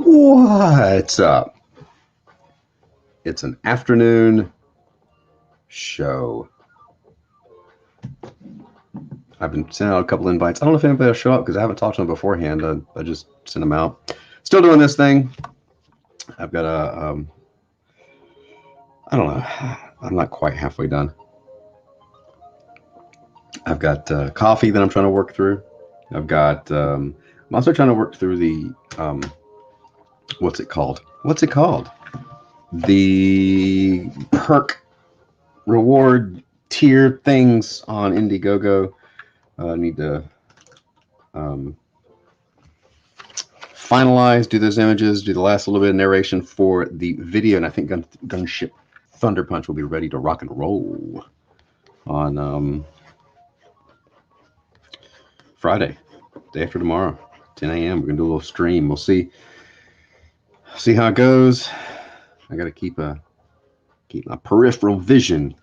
What's up? It's an afternoon show. I've been sending out a couple invites. I don't know if anybody will show up because I haven't talked to them beforehand. I just sent them out. Still doing this thing. I've got I don't know. I'm not quite halfway done. I've got coffee that I'm trying to work through. I've got, I'm also trying to work through the, what's it called? The perk reward tier things on Indiegogo. I need to finalize, do those images, do the last little bit of narration for the video, and I think Gunship Thunder Punch will be ready to rock and roll on Friday, day after tomorrow, 10 a.m. We're gonna do a little stream. We'll see how it goes. I gotta keep my peripheral vision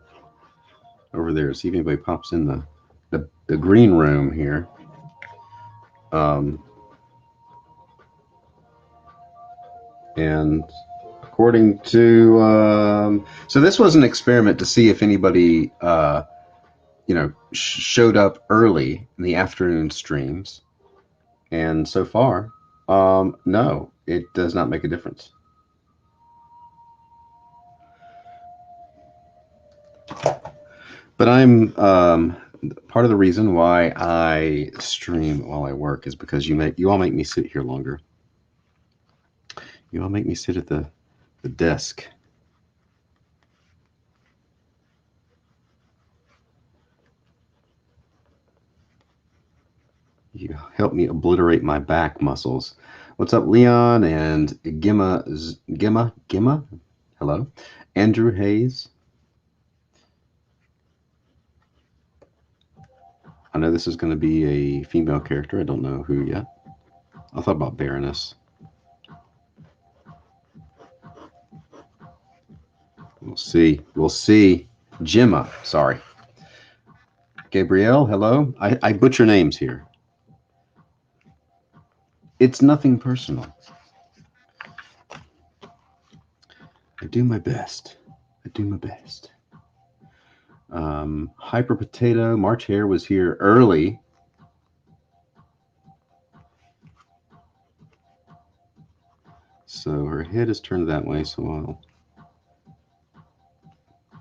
over there. See if anybody pops in the green room here. And according to so this was an experiment to see if anybody showed up early in the afternoon streams, and so far no, it does not make a difference. But I'm part of the reason why I stream while I work is because you all make me sit here longer. You all make me sit at the desk. You help me obliterate my back muscles. What's up, Leon and Gimma? Hello. Andrew Hayes. I know this is going to be a female character. I don't know who yet. I thought about Baroness. We'll see. Gemma, sorry. Gabrielle, hello. I butcher names here. It's nothing personal. I do my best. Hyper Potato, March Hare was here early. So her head is turned that way, so I'll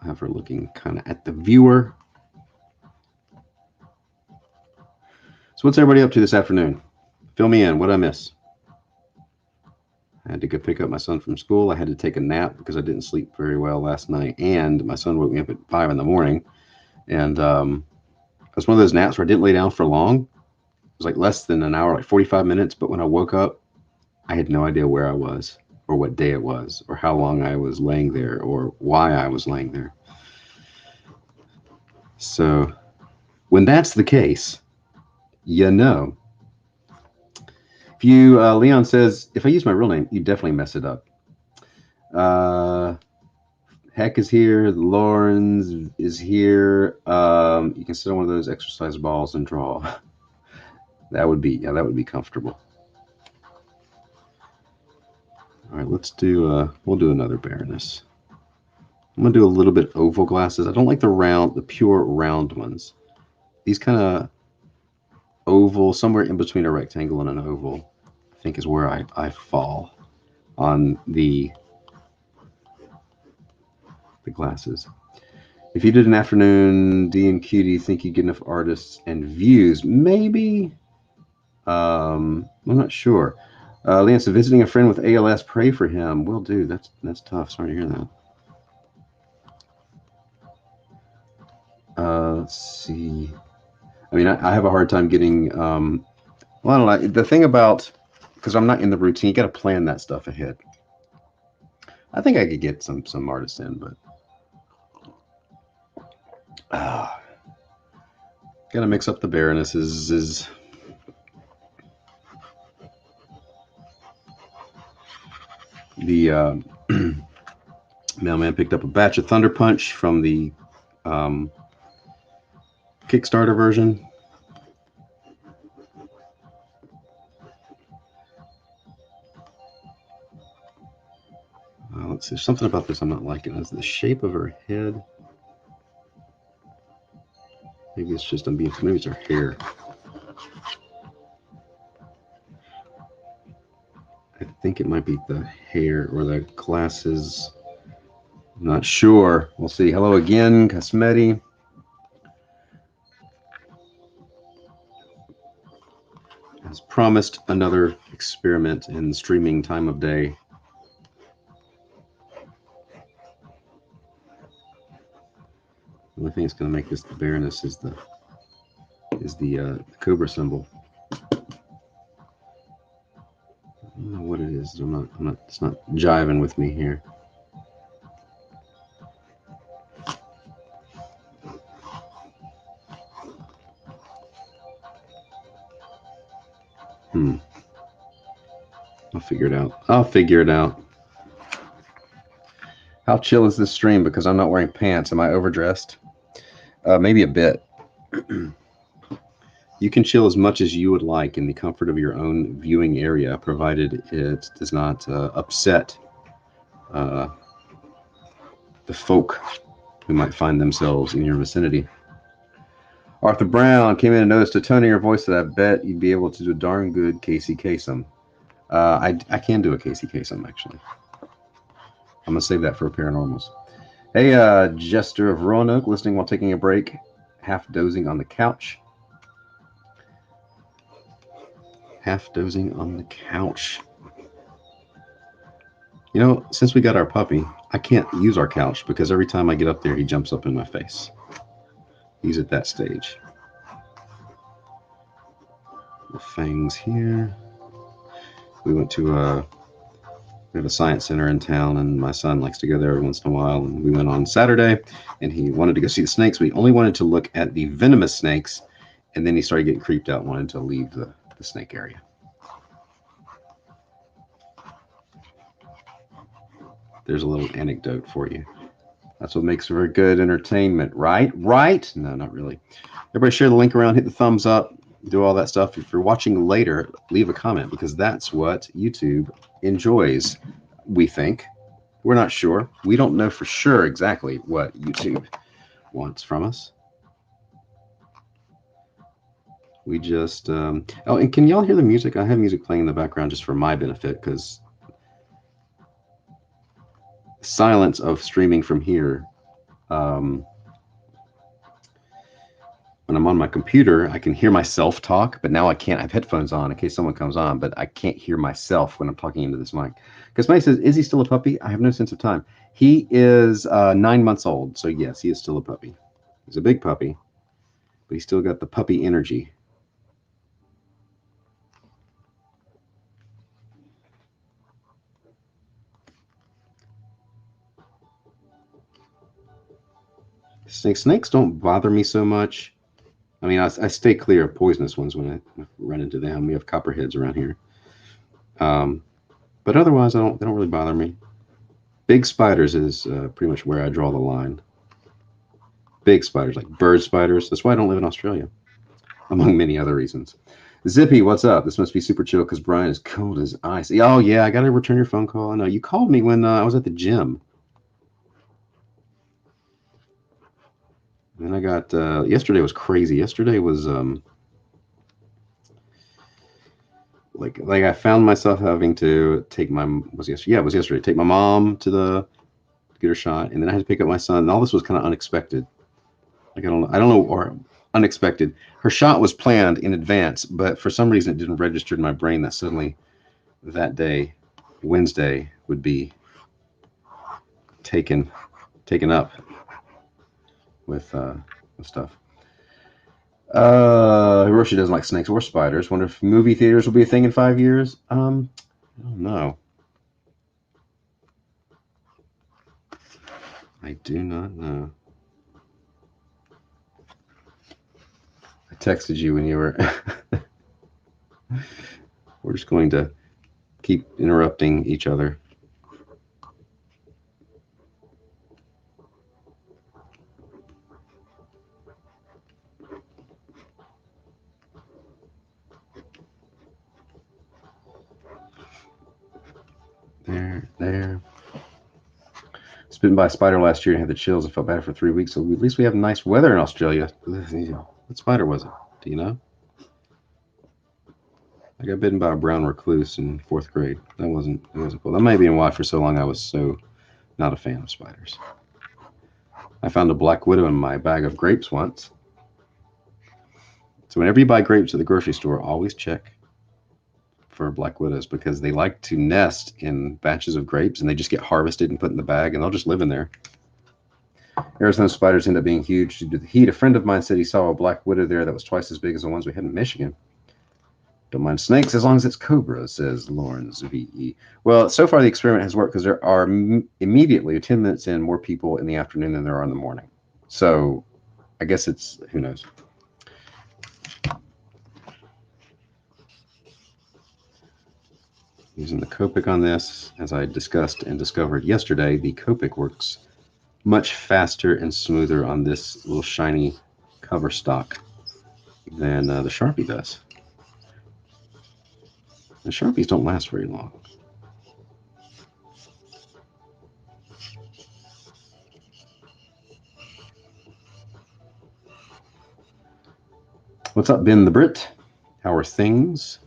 have her looking kind of at the viewer. So what's everybody up to this afternoon? Fill me in. What did I miss? I had to go pick up my son from school. I had to take a nap because I didn't sleep very well last night, and my son woke me up at 5 in the morning. And it was one of those naps where I didn't lay down for long. It was like less than an hour, like 45 minutes. But when I woke up, I had no idea where I was or what day it was or how long I was laying there or why I was laying there. So when that's the case, you know. If you, Leon says, if I use my real name, you definitely mess it up. Heck is here. Lawrence is here. You can sit on one of those exercise balls and draw. That would be comfortable. All right, let's do. We'll do another Baroness. I'm gonna do a little bit oval glasses. I don't like the pure round ones. These kind of oval, somewhere in between a rectangle and an oval, I think is where I fall on the glasses. If you did an afternoon D&Q, do you think you'd get enough artists and views? Maybe. I'm not sure. Lance, visiting a friend with ALS, pray for him. Will do. That's tough. Sorry to hear that. Let's see. I mean, I have a hard time getting. Well, I don't know. The thing about, because I'm not in the routine, you got to plan that stuff ahead. I think I could get some artists in, but gotta mix up the Baronesses. The mailman picked up a batch of Thunder Punch from the Kickstarter version. Let's see. There's something about this I'm not liking. Is the shape of her head? Maybe it's just maybe it's her hair. I think it might be the hair or the glasses. I'm not sure. We'll see. Hello again, Cosmeti. As promised, another experiment in streaming time of day. The only thing that's going to make this the Baroness is the Cobra symbol. I don't know what it is. It's not jiving with me here. I'll figure it out. I'll figure it out. How chill is this stream? Because I'm not wearing pants. Am I overdressed? Maybe a bit. You can chill as much as you would like in the comfort of your own viewing area, provided it does not upset the folk who might find themselves in your vicinity. Arthur Brown came in and noticed a tone in your voice that I bet you'd be able to do a darn good Casey Kasem. I can do a Casey Kasem, actually. I'm going to save that for paranormals. Hey, Jester of Roanoke, listening while taking a break, half dozing on the couch. Half dozing on the couch. You know, since we got our puppy, I can't use our couch because every time I get up there, he jumps up in my face. He's at that stage. The fangs here. We went to we have a science center in town, and my son likes to go there every once in a while. And we went on Saturday, and he wanted to go see the snakes, but he only wanted to look at the venomous snakes, and then he started getting creeped out and wanted to leave the snake area. There's a little anecdote for you. That's what makes for good entertainment, right? Right? No, not really. Everybody share the link around, hit the thumbs up, do all that stuff. If you're watching later, leave a comment because that's what YouTube enjoys, we think. We're not sure. We don't know for sure exactly what YouTube wants from us. We just, oh, and can y'all hear the music? I have music playing in the background just for my benefit because silence of streaming from here. When I'm on my computer, I can hear myself talk, but now I can't. I have headphones on in case someone comes on, but I can't hear myself when I'm talking into this mic. Because Mike says, is he still a puppy? I have no sense of time. He is 9 months old, so yes, he is still a puppy. He's a big puppy, but he's still got the puppy energy. Snakes don't bother me so much. I mean, I stay clear of poisonous ones when I run into them. We have copperheads around here. But otherwise, they don't really bother me. Big spiders is pretty much where I draw the line. Big spiders, like bird spiders. That's why I don't live in Australia, among many other reasons. Zippy, what's up? This must be super chill because Brian is cold as ice. Oh, yeah, I got to return your phone call. I know. You called me when I was at the gym. And I got, yesterday was crazy. Yesterday was, like I found myself having to take it was yesterday. Take my mom to get her shot, and then I had to pick up my son. And all this was kind of unexpected. Like I don't know, or unexpected. Her shot was planned in advance, but for some reason it didn't register in my brain that suddenly that day, Wednesday, would be taken up with stuff. Hiroshi doesn't like snakes or spiders. Wonder if movie theaters will be a thing in 5 years. I don't know. I do not know. I texted you when you were. We're just going to keep interrupting each other. There. bitten by a spider last year and had the chills. I felt bad for 3 weeks. So at least we have nice weather in Australia. What spider was it? Do you know? I got bitten by a brown recluse in 4th grade. It wasn't cool. That may be why for so long I was so not a fan of spiders. I found a black widow in my bag of grapes once. So whenever you buy grapes at the grocery store, always check for black widows because they like to nest in batches of grapes and they just get harvested and put in the bag and they'll just live in there. Arizona spiders end up being huge due to the heat. A friend of mine said he saw a black widow there that was twice as big as the ones we had in Michigan. Don't mind snakes as long as it's cobras, says Lawrence VE. Well, so far the experiment has worked because there are immediately 10 minutes in more people in the afternoon than there are in the morning. So I guess it's, who knows. Using the Copic on this, as I discussed and discovered yesterday, the Copic works much faster and smoother on this little shiny cover stock than the Sharpie does. The Sharpies don't last very long. What's up, Ben the Brit? How are things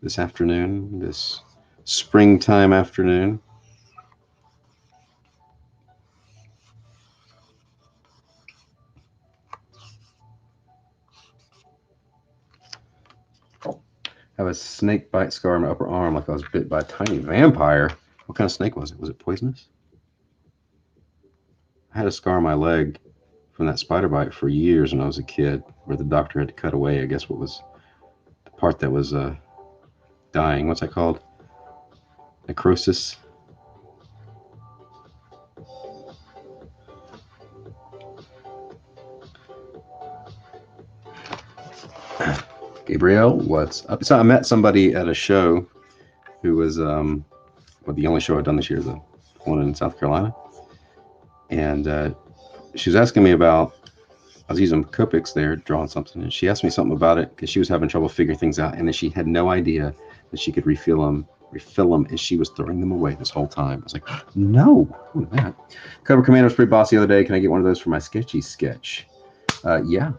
this afternoon, this springtime afternoon? I have a snake bite scar on my upper arm like I was bit by a tiny vampire. What kind of snake was it? Was it poisonous? I had a scar on my leg from that spider bite for years when I was a kid, where the doctor had to cut away, I guess, what was the part that was dying. What's that called? Necrosis. Gabriel, what's up? So I met somebody at a show who was well, the only show I've done this year, the one in South Carolina. And she was asking me about, I was using Copics there, drawing something, and she asked me something about it because she was having trouble figuring things out, and then she had no idea that she could refill them, and she was throwing them away this whole time. I was like, no, don't do that. Cover Commander was pretty bossy the other day. Can I get one of those for my sketchy sketch? Yeah.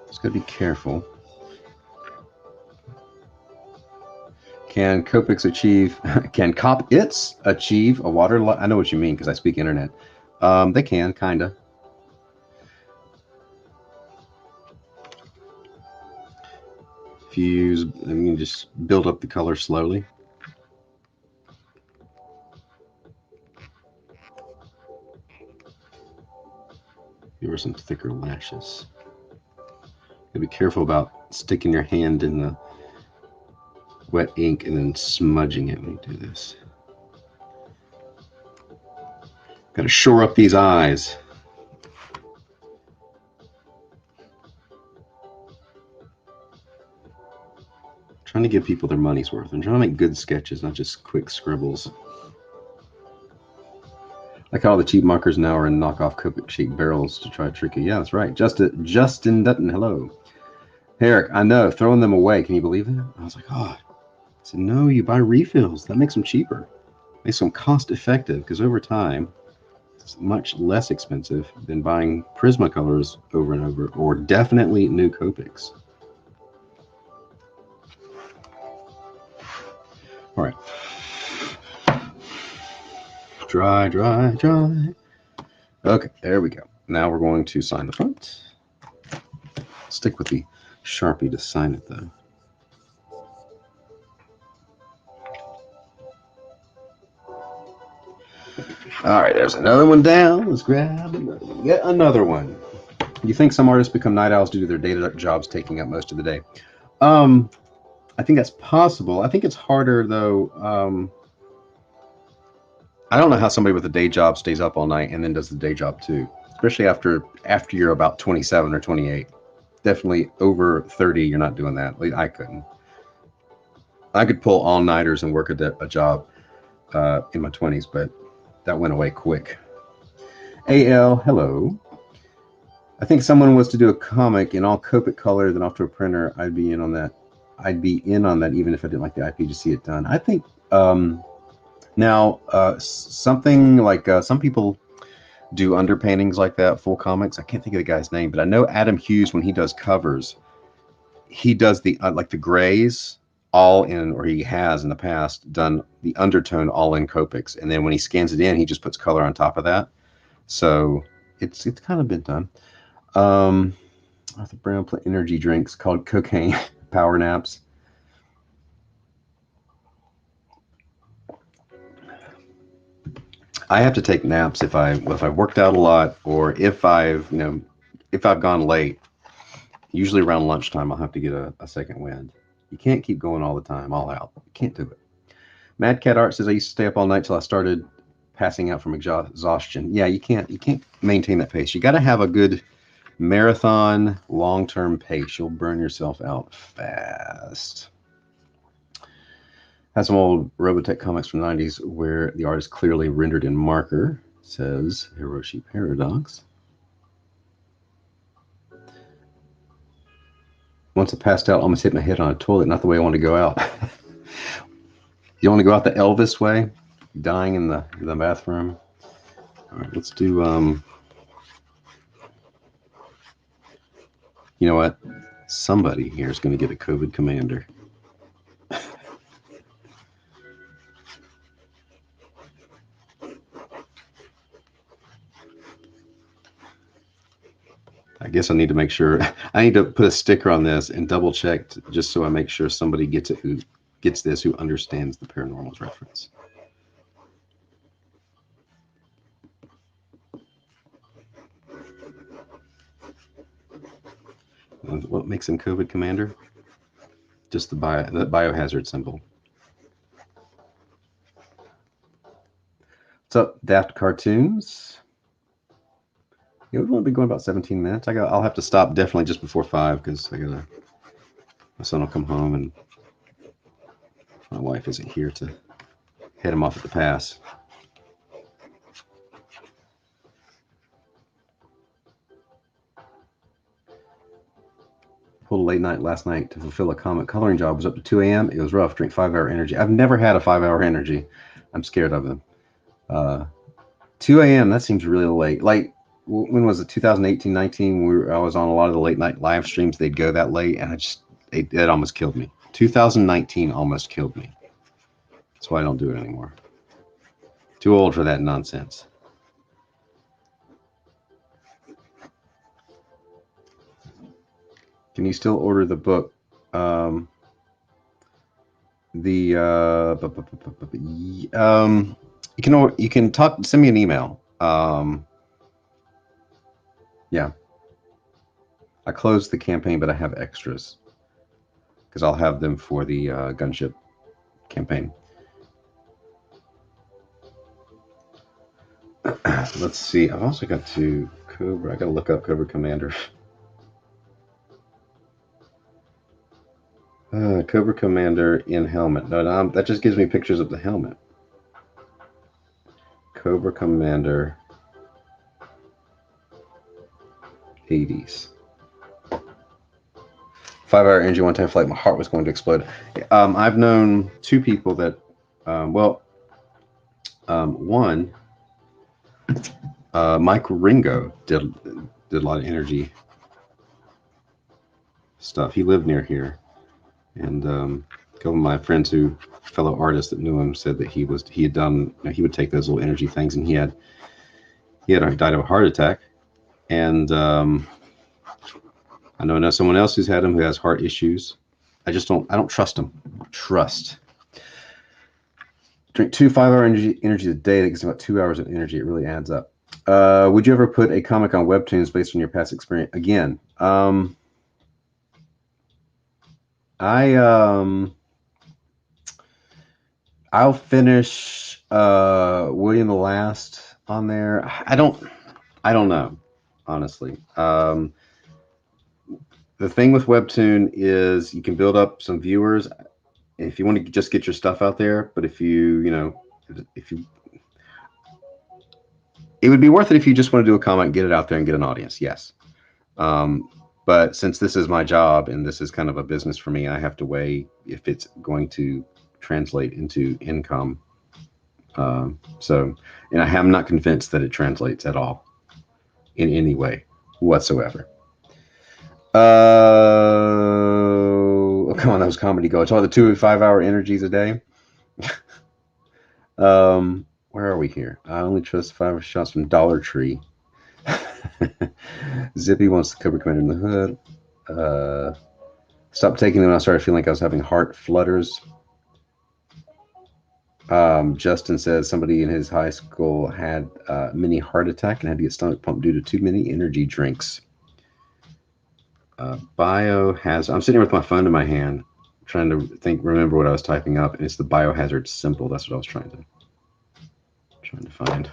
Just gotta be careful. Can Copics achieve? Can Cop-Its achieve a water? I know what you mean because I speak internet. They can, kinda. If you use, you can just build up the color slowly. Give her some thicker lashes. You gotta be careful about sticking your hand in the wet ink and then smudging it when you do this. Gotta shore up these eyes. Trying to give people their money's worth. I'm trying to make good sketches, not just quick scribbles. Like how all the cheap markers now are in knockoff Copic-shaped barrels to try to trick you. Yeah, that's right. Justin Dutton, hello. Hey, Eric, I know, throwing them away. Can you believe that? I was like, oh. I said, no, you buy refills. That makes them cheaper. Makes them cost effective because over time, it's much less expensive than buying Prismacolors over and over, or definitely new Copics. All right. Dry. Okay, there we go. Now we're going to sign the front. Stick with the Sharpie to sign it, though. All right, there's another one down. Let's grab another one. Get another one. You think some artists become night owls due to their day jobs taking up most of the day? I think that's possible. I think it's harder, though. I don't know how somebody with a day job stays up all night and then does the day job too, especially after you're about 27 or 28. Definitely over 30, you're not doing that. Like, I couldn't. I could pull all-nighters and work a job in my 20s, but that went away quick. AL, hello. I think someone was to do a comic in all Copic color, then off to a printer. I'd be in on that. I'd be in on that, even if I didn't like the IP to see it done. I think now something like some people do underpaintings like that, full comics. I can't think of the guy's name, but I know Adam Hughes, when he does covers, he does the like the grays all in, or he has in the past done the undertone all in Copics, and then when he scans it in, he just puts color on top of that. So it's kind of been done. Arthur Brown put energy drinks called cocaine power naps. I have to take naps if I've worked out a lot, or if I've gone late. Usually around lunchtime, I'll have to get a second wind. You can't keep going all the time, all out. You can't do it. Mad Cat Art says I used to stay up all night till I started passing out from exhaustion. Yeah, you can't maintain that pace. You got to have a good marathon, long-term pace. You'll burn yourself out fast. Has some old Robotech comics from the 90s where the art is clearly rendered in marker, says Hiroshi Paradox. Once I passed out, almost hit my head on a toilet. Not the way I want to go out. You want to go out the Elvis way? Dying in the bathroom? All right, let's do... You know what? Somebody here is going to get a COVID commander. I guess I need to make sure. I need to put a sticker on this and double check just so I make sure somebody gets it, who gets this, who understands the paranormal's reference. What makes him COVID commander? Just the biohazard symbol. What's up, Daft Cartoons? Yeah, we've only been going about 17 minutes. I'll have to stop definitely just before 5 because my son will come home and my wife isn't here to head him off at the pass. Pulled a late night last night to fulfill a comic coloring job. It was up to 2 a.m. It was rough. Drink 5-hour energy. I've never had a 5-hour energy. I'm scared of them. 2 a.m. That seems really late. Like, when was it? 2018, 19? I was on a lot of the late night live streams. They'd go that late, and it almost killed me. 2019 almost killed me. That's why I don't do it anymore. Too old for that nonsense. Can you still order the book? You can send me an email. Yeah. I closed the campaign, but I have extras because I'll have them for the gunship campaign. Let's see. I've also got to Cobra. I got to look up Cobra Commander. Cobra Commander in helmet. No, that just gives me pictures of the helmet. Cobra Commander 80s. 5-hour energy one-time flight. My heart was going to explode. I've known 2 people that, one, Mike Ringo did a lot of energy stuff. He lived near here, and a couple of my friends fellow artists that knew him said that he had done. He would take those little energy things, and he had died of a heart attack, and I know someone else who's had him who has heart issues. I don't trust him. Trust. Drink 2 5-hour energy a day. That gives about 2 hours of energy. It really adds up. Would you ever put a comic on Webtoons based on your past experience? Again, I'll finish William the Last on there. I don't know, honestly. The thing with Webtoon is you can build up some viewers if you want to just get your stuff out there. But if you It would be worth it if you just want to do a comment, get it out there, and get an audience. Yes. But since this is my job and this is kind of a business for me, I have to weigh if it's going to translate into income. And I am not convinced that it translates at all in any way whatsoever. Oh, come on, that was comedy gold. It's all the 2 5-hour energies a day. Where are we here? I only trust 5 shots from Dollar Tree. Zippy wants the Cobra Commander in the hood. Stopped taking them. I started feeling like I was having heart flutters. Justin says somebody in his high school had a mini heart attack and had to get stomach pumped due to too many energy drinks. I'm sitting here with my phone in my hand, trying to remember what I was typing up, and it's the biohazard symbol. That's what I was trying to find.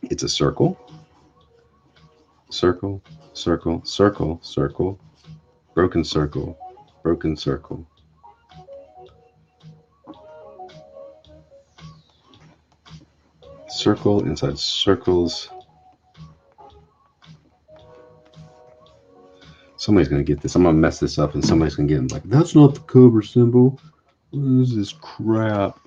It's a circle, circle, circle, circle, circle, broken circle, broken circle. Circle inside circles. Somebody's gonna get this. I'm gonna mess this up, and somebody's gonna get like, that's not the Cobra symbol. What is this crap?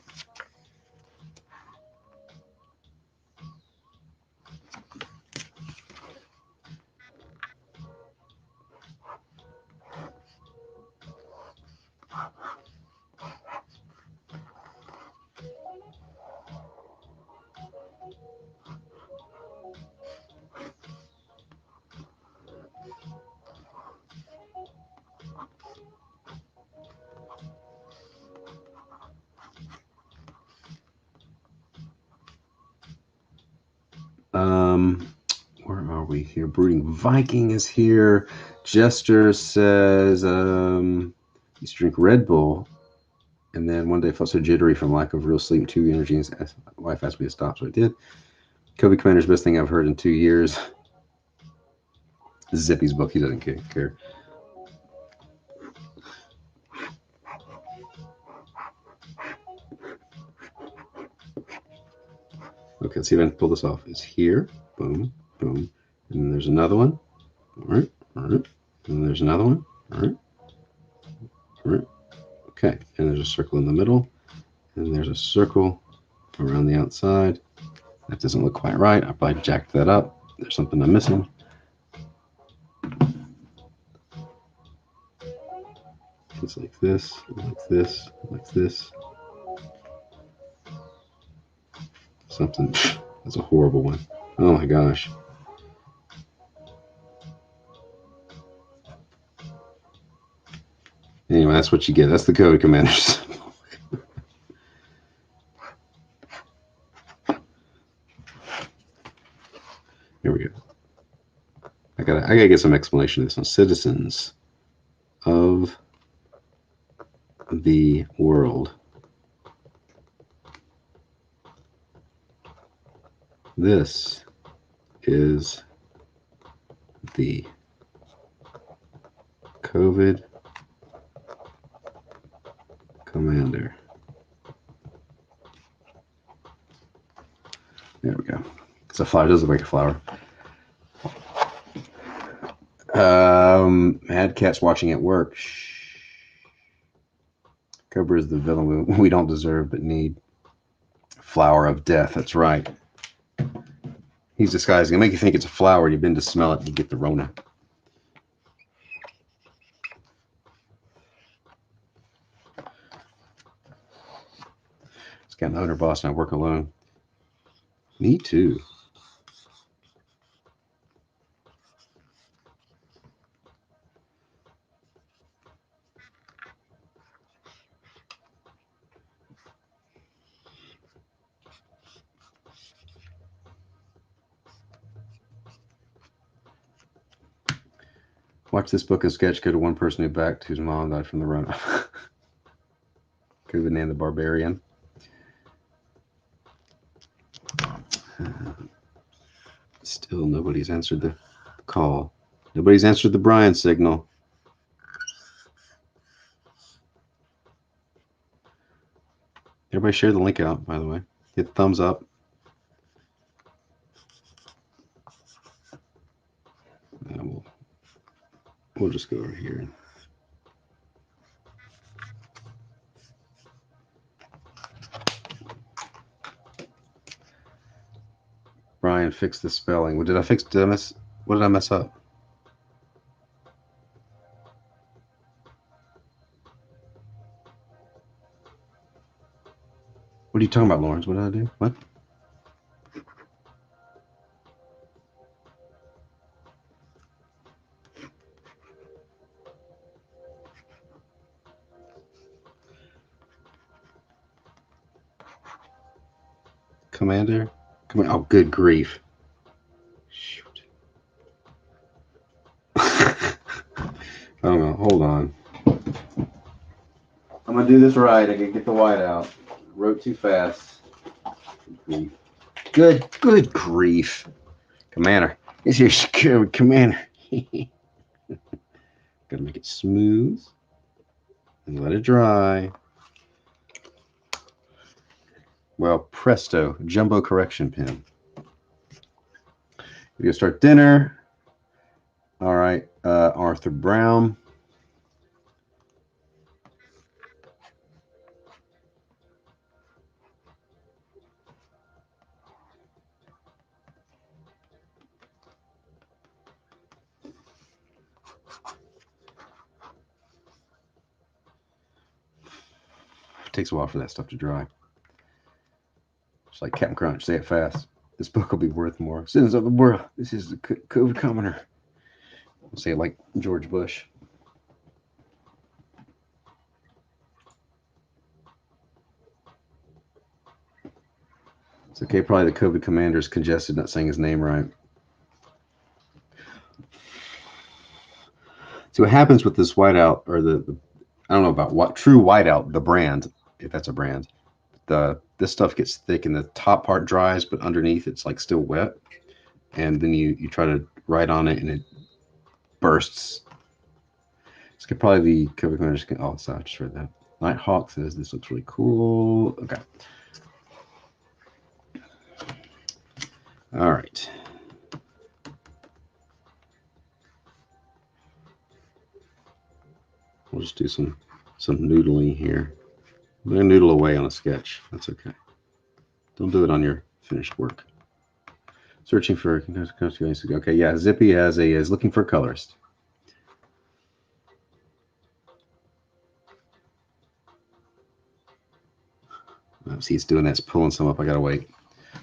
Where are we here? Brooding Viking is here. Jester says used to drink Red Bull, and then one day felt so jittery from lack of real sleep, too energy. And my wife asked me to stop, so I did. Kobe Commander's best thing I've heard in 2 years. Zippy's book. He doesn't care. Okay, let's see if I can pull this off. It's here. Boom, boom. And then there's another one. All right, all right. And there's another one. All right, all right. Okay, and there's a circle in the middle. And there's a circle around the outside. That doesn't look quite right. I probably jacked that up. There's something I'm missing. It's like this, like this, like this. Something. That's a horrible one. Oh my gosh. Anyway, that's what you get. That's the Code Commanders. Here we go. I gotta get some explanation of this one. Citizens of the world. This is the COVID Commander. There we go. It's a flower. It does look like a flower. Mad Cat's watching at work. Shh. Cobra is the villain we don't deserve but need. Flower of death. That's right. He's disguising. It'll make you think it's a flower. You've been to smell it, you get the Rona. It's got an owner boss and I work alone. Me too. Watch this book and sketch go to one person who backed whose mom died from the Rona. COVID and the Barbarian. Still nobody's answered the call. Nobody's answered the Brian signal. Everybody share the link out, by the way. Hit the thumbs up. And we'll just go over here. Brian, fix the spelling. What did I fix? What did I mess up? What are you talking about, Lawrence? What did I do? What? Commander? Oh, good grief. Shoot. I don't know. Hold on. I'm going to do this right. I can get the white out. Wrote too fast. Good grief. Commander. This here's Commander. Gotta make it smooth and let it dry. Well, presto, jumbo correction pen. We're gonna start dinner. All right, Arthur Brown. It takes a while for that stuff to dry. It's like Captain Crunch, say it fast. This book will be worth more. Citizens of the world, this is the COVID commoner. I'll say it like George Bush. It's okay, probably the COVID commander's congested, not saying his name right. See what happens with this whiteout, or the I don't know about what true whiteout, the brand, if that's a brand. This stuff gets thick and the top part dries, but underneath it's like still wet. And then you try to write on it and it bursts. This could probably be COVID commander. Oh, sorry, I just read that. Nighthawk says this looks really cool. Okay. All right. We'll just do some noodling here. I'm going to noodle away on a sketch. That's okay. Don't do it on your finished work. Searching for... Okay, yeah, Zippy is looking for a colorist. See, it's doing that. It's pulling some up. I got to wait.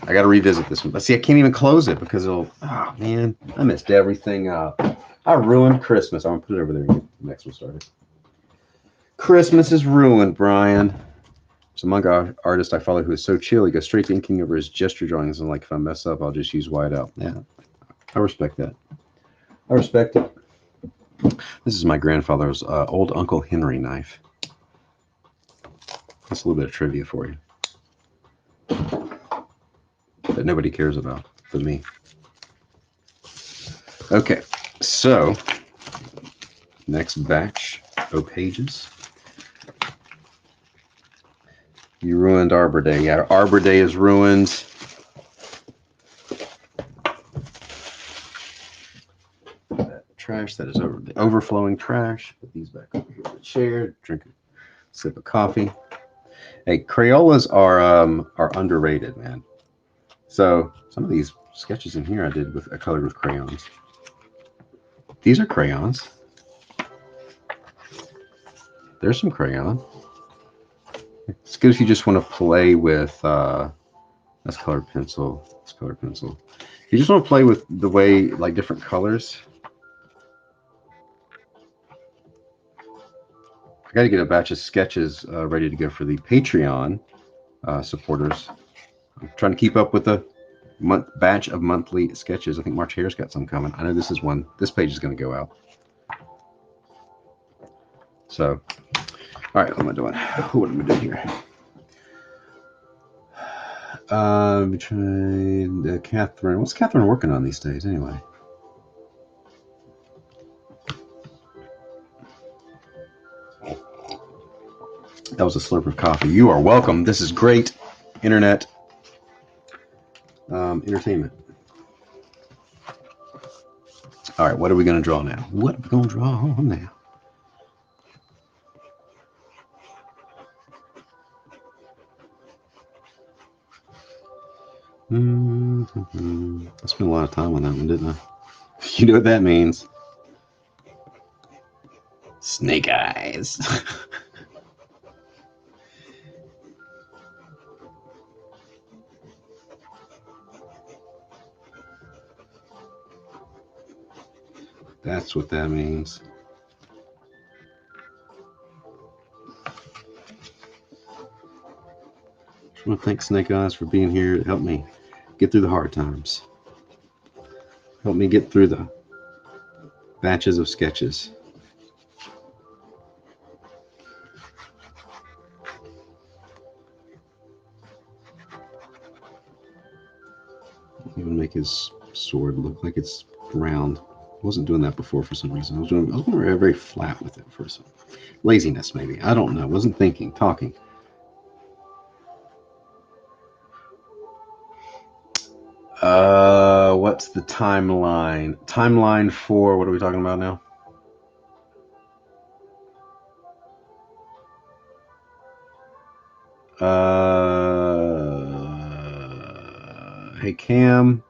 I got to revisit this one. But see, I can't even close it because it'll... Oh, man. I messed everything up. I ruined Christmas. I'm going to put it over there and get the next one started. Christmas is ruined, Brian. There's a manga artist I follow who is so chill. He goes straight to inking over his gesture drawings. And like, if I mess up, I'll just use whiteout. Yeah, I respect that. I respect it. This is my grandfather's old Uncle Henry knife. That's a little bit of trivia for you that nobody cares about but me. Okay, so next batch of pages. You ruined Arbor Day. Yeah, Arbor Day is ruined. That trash that is over the overflowing trash. Put these back over here in the chair. Drink a sip of coffee. Hey, Crayolas are underrated, man. So some of these sketches in here I did with colored with crayons. These are crayons. There's some crayon. It's good if you just want to play with, that's colored pencil, that's colored pencil. If you just want to play with the way, like different colors. I got to get a batch of sketches ready to go for the Patreon supporters. I'm trying to keep up with the batch of monthly sketches. I think March Hare's got some coming. I know this is one. This page is going to go out. So, all right, what am I doing? What am I doing here? Between Catherine. What's Catherine working on these days, anyway? That was a slurp of coffee. You are welcome. This is great internet entertainment. All right, what are we going to draw now? What are we going to draw now? I spent a lot of time on that one, didn't I? You know what that means. Snake eyes. That's what that means. I want to thank Snake Eyes for being here to help me get through the hard times. Help me get through the batches of sketches. Even make his sword look like it's round. I wasn't doing that before for some reason. I was going very flat with it for some laziness, maybe. I don't know. I wasn't thinking, talking. What's the timeline? Timeline for what are we talking about now? Hey Cam,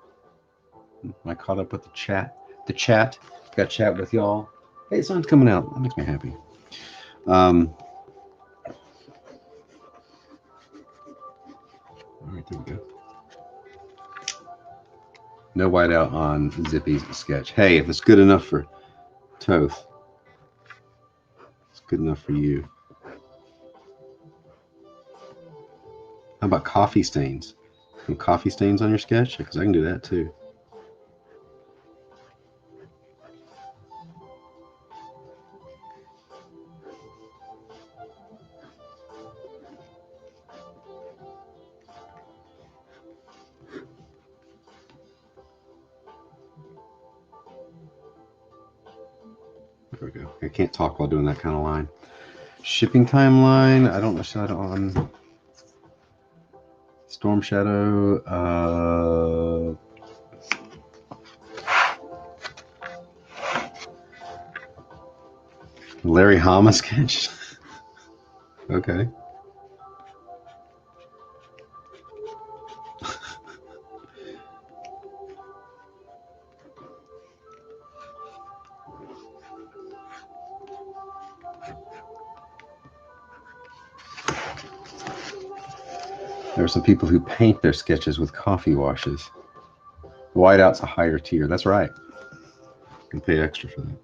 am I caught up with the chat? Got chat with y'all. Hey, the sun's coming out. That makes me happy. All right, there we go. No whiteout on Zippy's sketch. Hey, if it's good enough for Toth, it's good enough for you. How about coffee stains? Some coffee stains on your sketch? Because I can do that too. There we go. I can't talk while doing that kind of line. Shipping timeline. I don't know. On Storm Shadow. Larry Hama sketch. Okay. There are some people who paint their sketches with coffee washes. Whiteout's a higher tier. That's right. You can pay extra for that.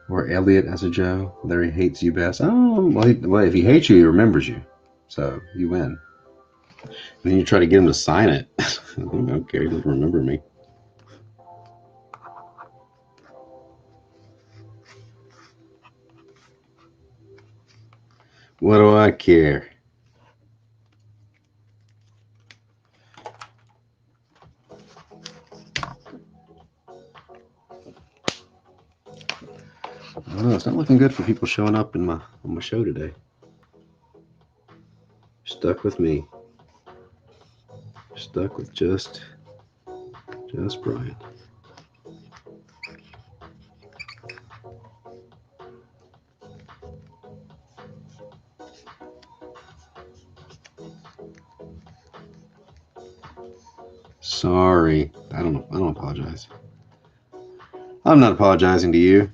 Or Elliot as a Joe. Larry hates you best. Oh, well, if he hates you, he remembers you. So you win. And then you try to get him to sign it. Okay, he doesn't remember me. What do I care? I don't know. It's not looking good for people showing up on my show today. Stuck with me. Stuck with just Brian. Sorry. I don't apologize. I'm not apologizing to you.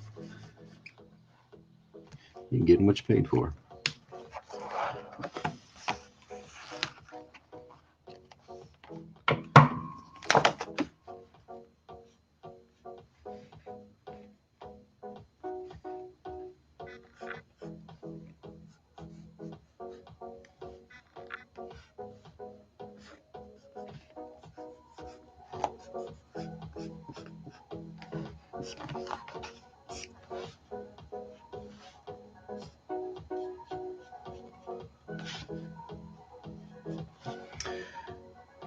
You're getting what you paid for.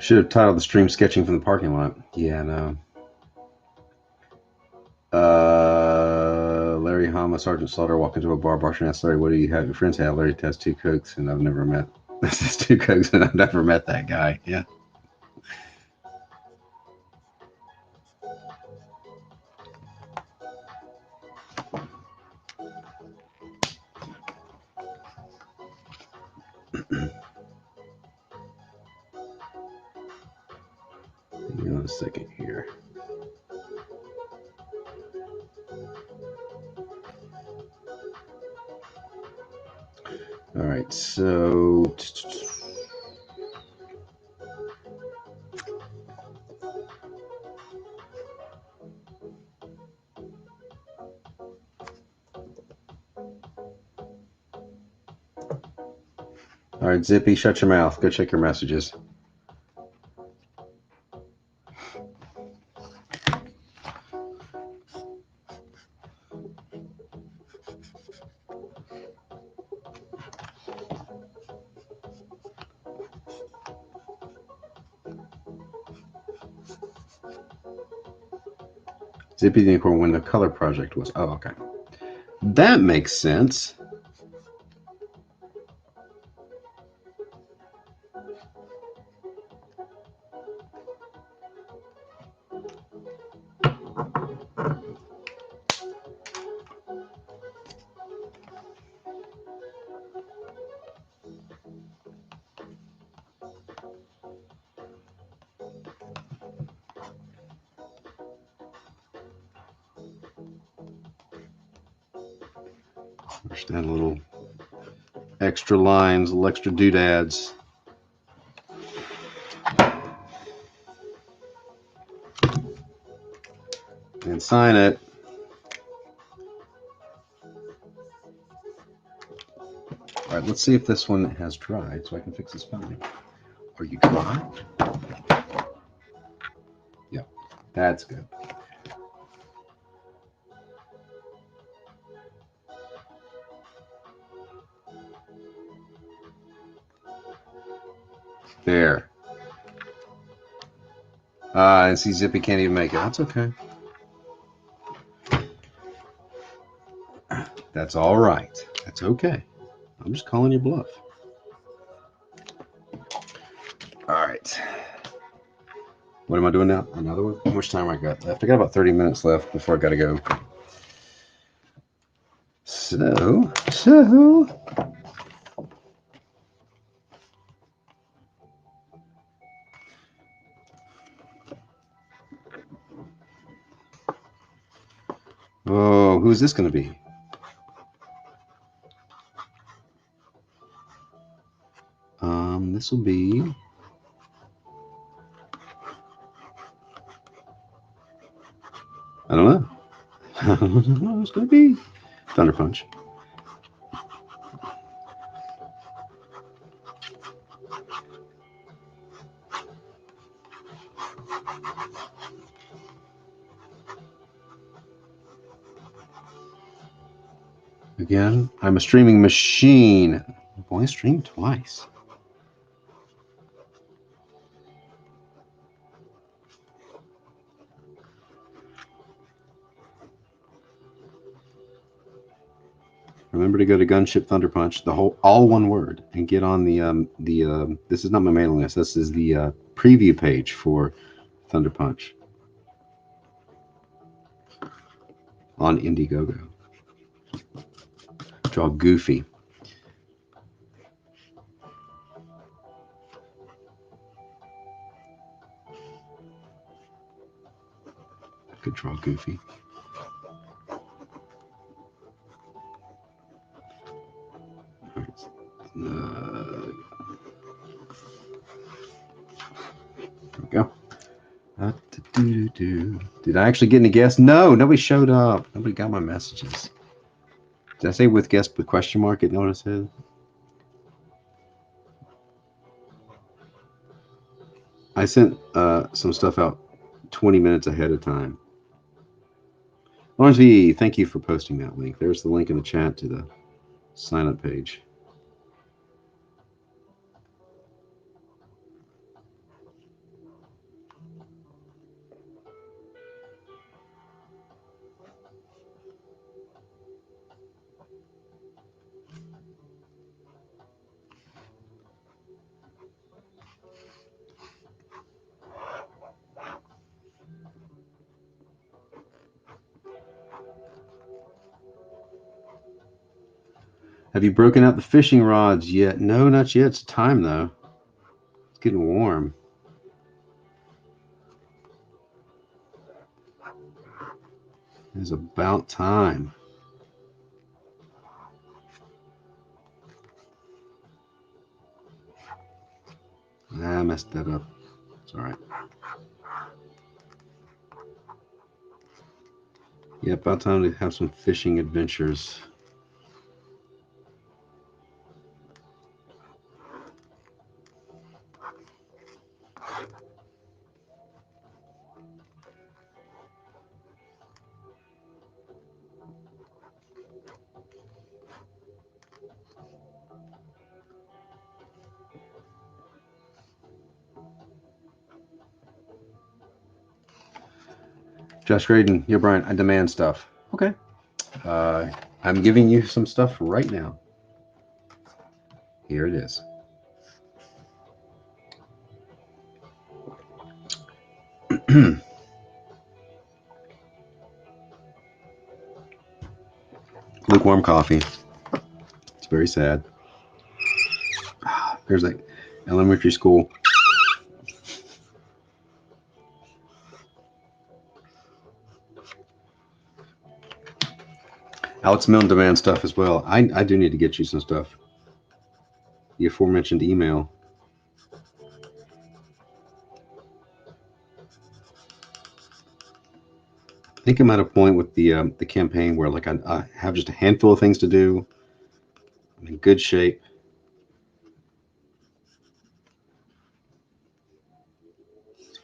Should have titled the stream "Sketching from the Parking Lot." Yeah, no. Larry Hama, Sergeant Slaughter, walk into a bar. Barson asks Larry, "What do you have? Your friends have?" Larry has 2 Cokes, and I've never met. This is 2 Cokes, and I've never met that guy. Yeah. Hang on a second here. All right, so all right, Zippy, shut your mouth. Go check your messages. Zippy the Unicorn when the color project was. Oh, okay. That makes sense. Just add a little extra lines, little extra doodads. And sign it. All right, let's see if this one has dried so I can fix the spelling. Are you dry? Yep, that's good. There. And see, Zippy can't even make it. That's okay. That's all right. That's okay. I'm just calling your bluff. All right. What am I doing now? Another one? How much time I got left? I got about 30 minutes left before I got to go. So. Oh, who's this going to be? This will be. I don't know. I don't know. It's going to be Thunder Punch. Again, I'm a streaming machine. Boy, I streamed twice. Remember to go to Gunship Thunder Punch, all one word, and get on the this is not my mailing list. This is the preview page for Thunder Punch on Indiegogo. Draw Goofy. I could draw Goofy. There we go. Did I actually get any guests? No, nobody showed up. Nobody got my messages. Did I say with guest with question mark? You know what I said? I sent some stuff out 20 minutes ahead of time. Lawrence V, thank you for posting that link. There's the link in the chat to the sign up page. Have you broken out the fishing rods yet? No, not yet. It's time, though. It's getting warm. It's about time. I messed that up. It's all right. Yeah, about time to have some fishing adventures. Josh Graydon, yeah, Brian, I demand stuff. Okay. I'm giving you some stuff right now. Here it is. Lukewarm coffee. It's very sad. There's like elementary school. Alex Milne demands stuff as well. I do need to get you some stuff. The aforementioned email. I think I'm at a point with the campaign where like I have just a handful of things to do. I'm in good shape.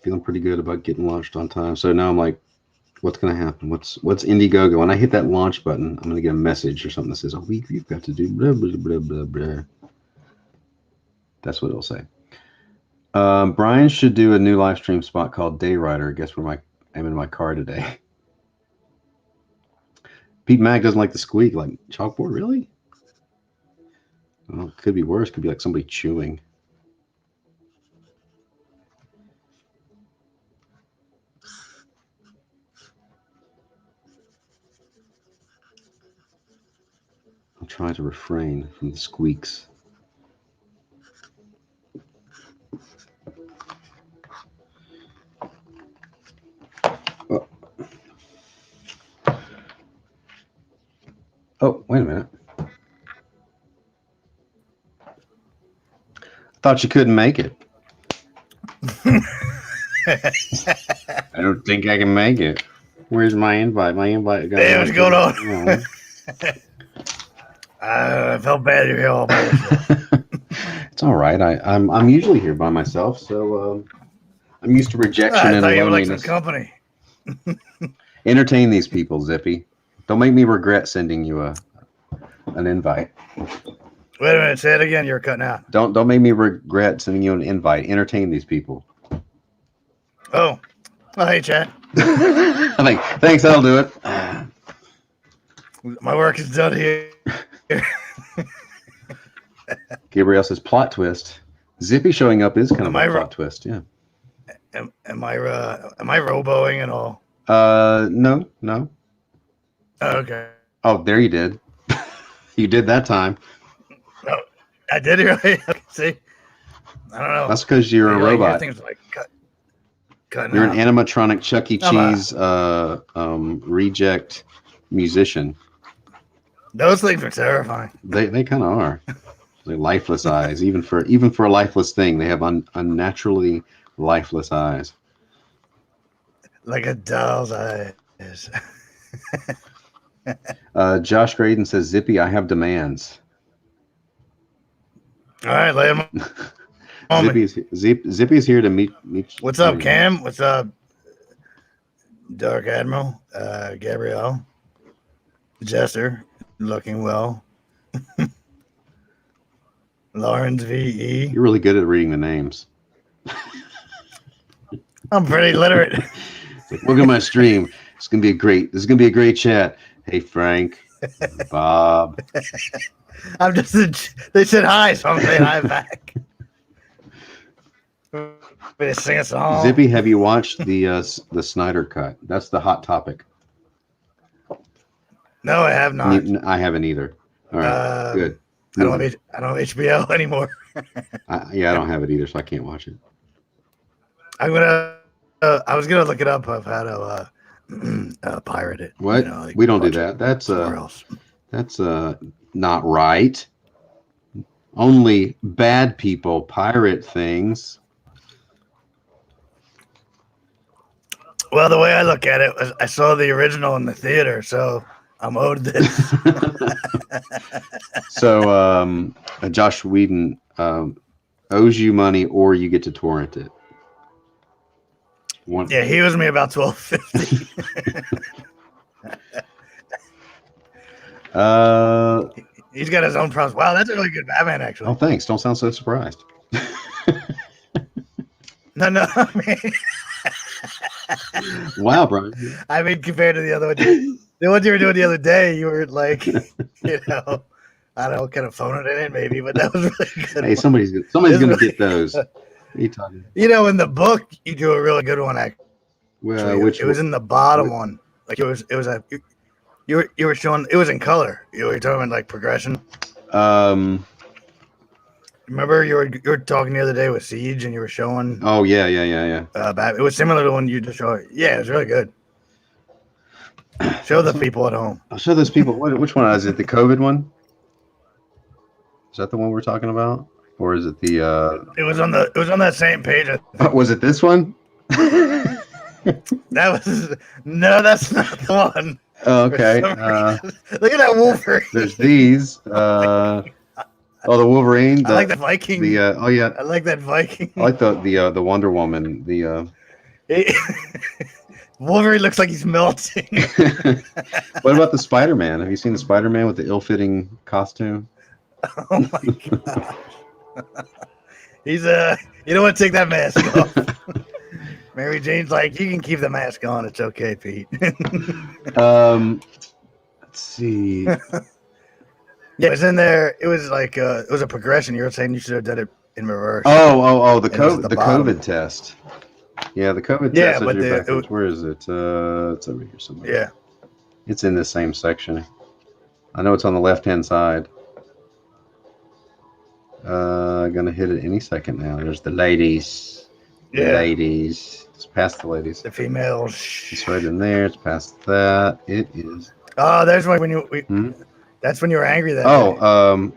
Feeling pretty good about getting launched on time. So now I'm like, what's going to happen? What's Indiegogo? When I hit that launch button, I'm going to get a message or something that says, oh, you've got to do blah, blah, blah, blah, blah. That's what it'll say. Brian should do a new live stream spot called Day Rider. Guess where I'm in my car today. Pete Mack doesn't like the squeak. Like, chalkboard, really? Well, it could be worse. It could be like somebody chewing. I'm trying to refrain from the squeaks. Oh, wait a minute. I thought you couldn't make it. I don't think I can make it. Where's my invite? My invite got. Hey, what's going on? I felt bad you're here all by yourself. It's all right. I'm usually here by myself, so I'm used to rejection and loneliness. Like some company. Entertain these people, Zippy. Don't make me regret sending you an invite. Wait a minute. Say it again. You're cutting out. Don't make me regret sending you an invite. Entertain these people. Oh, hey, Chad. Thanks. I'll do it. My work is done here. Gabriel says plot twist. Zippy showing up is kind of a plot twist. Yeah. Am I roboing and all? No. Oh, okay. Oh, there you did. You did that time. No, I did really. See, I don't know. That's because you're a robot. Things like cutting you're out. An animatronic Chuck E. Cheese reject musician. Those things are terrifying. They kind of are. They're lifeless eyes. Even for a lifeless thing, they have unnaturally lifeless eyes. Like a doll's eyes. Josh Graydon says, Zippy, I have demands. All right, lay them on. Zippy's here to meet What's up, Cam? What's up, Dark Admiral? Gabrielle. Jester, looking well. Lawrence V.E. You're really good at reading the names. I'm pretty literate. Look at my stream. This is gonna be a great chat. Hey Frank, Bob. They said hi, so I'm saying hi back. We sing a song. Zippy, have you watched the Snyder Cut? That's the hot topic. No, I have not. I haven't either. All right, good. I don't have HBO anymore. Yeah, I don't have it either, so I can't watch it. I was gonna look it up of how to pirate it. What? Like We don't do watch it that. That's somewhere else. that's not right. Only bad people pirate things. Well, the way I look at it was I saw the original in the theater, so I'm owed this. So Josh Whedon owes you money, or you get to torrent it. Yeah, he owes me about $12.50. He's got his own problems. Wow, that's a really good Batman, actually. Oh, thanks. Don't sound so surprised. No, I mean, wow, Brian. I mean, compared to the other one, the ones you were doing the other day, you were like, I don't know, kind of phoning it in, maybe, but that was really good. Hey, somebody's gonna get those. What are you talking? In the book, you do a really good one. Actually, well, it was in the bottom one. Like it was you were showing it was in color. You were talking like progression. Remember you were talking the other day with Siege, and you were showing. Oh yeah. It was similar to the one you just showed. Yeah, it was really good. Show the people at home. I'll show those people. Which one is it? The COVID one? Is that the one we're talking about, or is it the? It was on that same page. Was it this one? No, that's not the one. Okay. Look at that Wolverine. There's these. The Wolverine. I like that Viking. Oh yeah. I like that Viking. I like the Wonder Woman. Wolverine looks like he's melting. What about the Spider-Man? Have you seen the Spider-Man with the ill-fitting costume? Oh my god. He's you don't want to take that mask off. Mary Jane's like, you can keep the mask on. It's okay, Pete. Let's see. Yeah, it was in there. It was like it was a progression. You were saying you should have done it in reverse. Oh, the COVID test. Yeah, the COVID test. But where is it? It's over here somewhere. Yeah, it's in the same section. I know it's on the left-hand side. Gonna hit it any second now. There's the ladies. The ladies. It's past the ladies. The females. It's right in there. It's past that. It is. Oh, there's when that's when you were angry that day.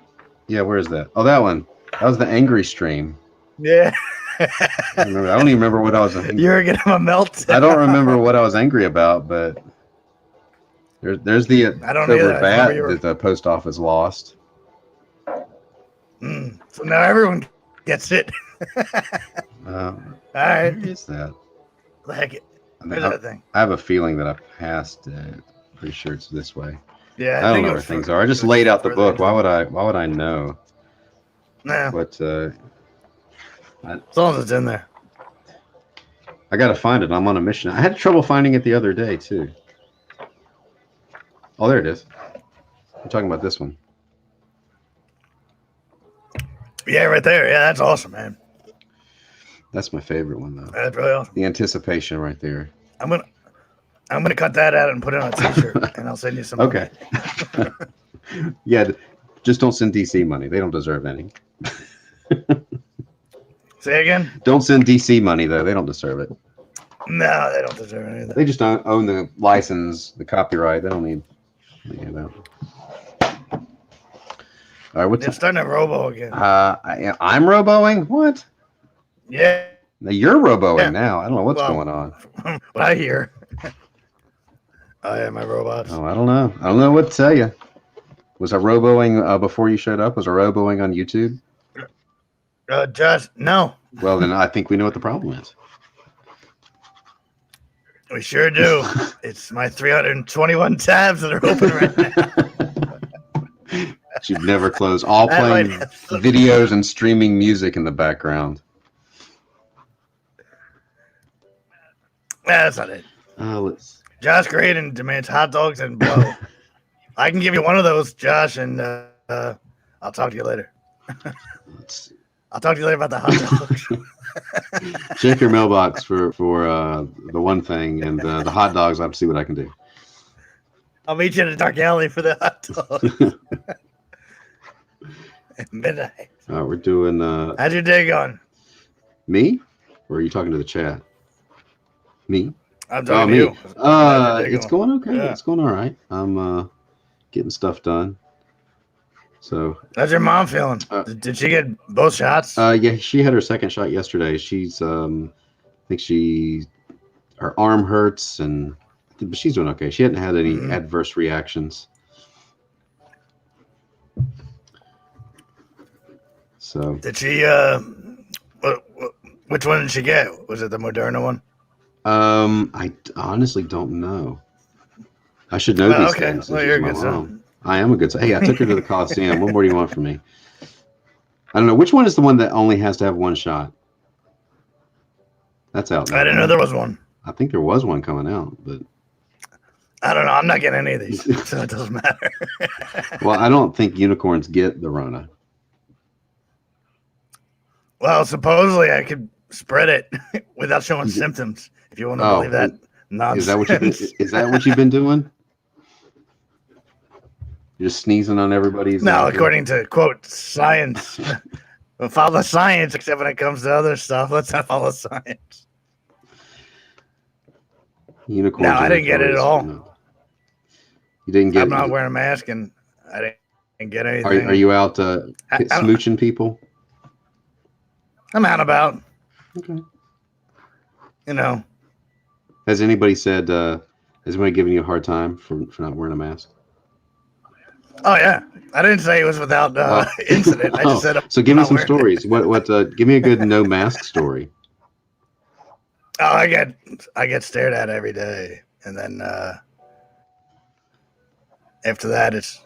Yeah, where is that? Oh, that one. That was the angry stream. Yeah. I don't even remember what I was angry. You were getting a melt. I don't remember what I was angry about, but there's the I don't know bat that the post office lost. So now everyone gets it. All right. Where is that? Heck, where's that thing? I have a feeling that I passed it. Pretty sure it's this way. Yeah, I don't know where things are. I just laid out the book. Why would I know? No. But as long as it's in there. I gotta find it. I'm on a mission. I had trouble finding it the other day too. Oh, there it is. I'm talking about this one. Yeah, right there. Yeah, that's awesome, man. That's my favorite one, though. That's really awesome. The anticipation right there. I'm gonna cut that out and put it on a T-shirt, and I'll send you some. Okay. Yeah, just don't send DC money. They don't deserve any. Say again? Don't send DC money though. They don't deserve it. No, they don't deserve any of that. They just don't own the license, the copyright. They don't need any of that. All right, what's starting to robo again? I'm roboing. What? Yeah. Now you're roboing now. I don't know what's going on. What I hear. Oh yeah, my robots. Oh, I don't know. I don't know what to tell you. Was I roboing before you showed up? Was I roboing on YouTube? Just no. Well, then I think we know what the problem is. We sure do. It's my 321 tabs that are open right now. You've never closed. All playing videos and streaming music in the background. That's not it. Josh Graydon demands hot dogs and blow. I can give you one of those, Josh, and I'll talk to you later. I'll talk to you later about the hot dogs. Check your mailbox for the one thing, and the hot dogs. I'll see what I can do. I'll meet you in a dark alley for the hot dog. Midnight. We're doing. How's your day going? Me? Or are you talking to the chat? Me? I'm talking to you. It's going okay. Yeah. It's going all right. I'm getting stuff done. So. How's your mom feeling? Did she get both shots? Yeah, she had her second shot yesterday. She's I think her arm hurts, but she's doing okay. She hadn't had any adverse reactions. So. Did she? Which one did she get? Was it the Moderna one? I honestly don't know. I should know these things. Well, you're a good son. I am a good son. Hey, I took her to the Coliseum. What more do you want from me? I don't know. Which one is the one that only has to have one shot? That's out now. I didn't know there was one. I think there was one coming out, but I don't know. I'm not getting any of these, so it doesn't matter. Well, I don't think unicorns get the Rona. Well, supposedly I could spread it without showing symptoms. If you want to believe that nonsense. Is that what you've been doing? You're just sneezing on everybody's. No, according to quote science. We'll follow science, except when it comes to other stuff. Let's not follow science. Unicorns. No, I didn't get it at all. No. You didn't get. I'm not wearing a mask, and I didn't get anything. Are you out smooching people? I'm out and about. Okay. You know. Has anybody said? Has anybody given you a hard time for not wearing a mask? Oh yeah, I didn't say it was without incident. I just said. So give me some stories. What? Give me a good no mask story. Oh, I get stared at every day, and then after that, it's